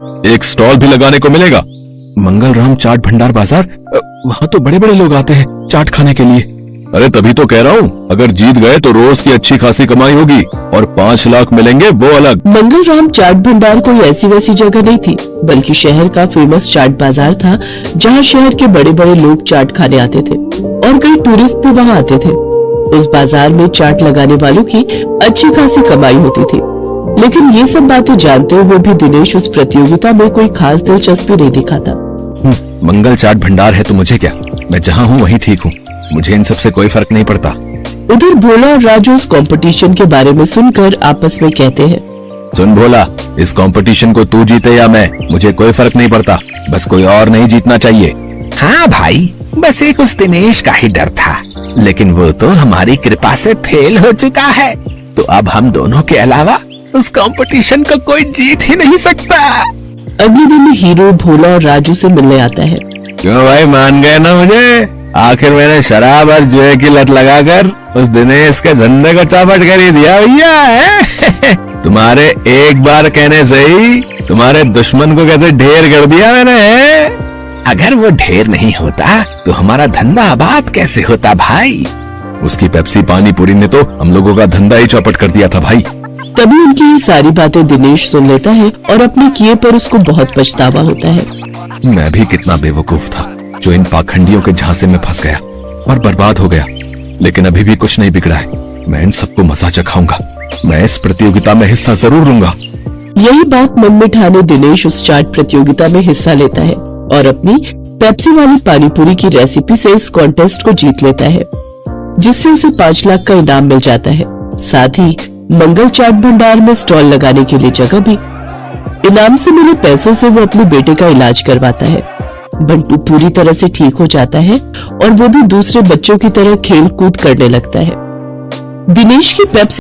एक स्टॉल भी लगाने को मिलेगा। मंगलराम चाट भंडार बाजार, वहाँ तो बड़े बड़े लोग आते हैं चाट खाने के लिए। अरे तभी तो कह रहा हूँ, अगर जीत गए तो रोज की अच्छी खासी कमाई होगी और 5 लाख मिलेंगे वो अलग। मंगलराम चाट भंडार कोई ऐसी वैसी जगह नहीं थी, बल्कि शहर का फेमस चाट बाजार था, जहाँ शहर के बड़े बड़े लोग चाट खाने आते थे और कई टूरिस्ट भी वहाँ आते थे। उस बाजार में चाट लगाने वालों की अच्छी खासी कमाई होती थी, लेकिन ये सब बातें जानते हुए भी दिनेश उस प्रतियोगिता में कोई खास दिलचस्पी नहीं दिखाता। मंगल चाट भंडार है तो मुझे क्या, मैं जहाँ हूँ वहीं ठीक हूँ, मुझे इन सब से कोई फर्क नहीं पड़ता। उधर भोला और राजू उस कंपटीशन के बारे में सुनकर आपस में कहते हैं, सुन भोला, इस कंपटीशन को तू जीते या मैं, मुझे कोई फर्क नहीं पड़ता, बस कोई और नहीं जीतना चाहिए। हाँ भाई, बस एक उस दिनेश का ही डर था, लेकिन वो तो हमारी कृपा से फेल हो चुका है, तो अब हम दोनों के अलावा उस कंपटीशन को कोई जीत ही नहीं सकता। अगले दिन हीरो भोला और राजू से मिलने आता है। क्यों भाई, मान गए ना मुझे? आखिर मैंने शराब और जुए की लत लगाकर उस दिनेश के धंधे को चौपट कर ही दिया भैया है। तुम्हारे एक बार कहने से ही तुम्हारे दुश्मन को कैसे ढेर कर दिया मैंने। अगर वो ढेर नहीं होता तो हमारा धंधा आबाद कैसे होता भाई? उसकी पेप्सी पानी पूरी ने तो हम लोगों का धंधा ही चौपट कर दिया था भाई। तभी उनकी ये सारी बातें दिनेश सुन लेता है और अपने किए पर उसको बहुत पछतावा होता है। मैं भी कितना बेवकूफ था जो इन पाखंडियों के झांसे में फंस गया और बर्बाद हो गया, लेकिन अभी भी कुछ नहीं बिगड़ा है। मैं इन सबको मजा चखाऊंगा, मैं इस प्रतियोगिता में हिस्सा जरूर लूंगा। यही बात मन में ठाने दिनेश उस चाट प्रतियोगिता में हिस्सा लेता है और अपनी पेप्सी वाली पानीपुरी की रेसिपी से इस कॉन्टेस्ट को जीत लेता है, जिससे उसे 5 लाख का इनाम मिल जाता है। साथ ही मंगल चाट भंडार में स्टॉल लगाने के लिए जगह भी। इनाम से मिले पैसों से वो अपने बेटे का इलाज करवाता है। बंटू पूरी तरह से ठीक हो जाता है और वो भी दूसरे बच्चों की तरह खेल कूद करने लगता है। दिनेश की पेप्सी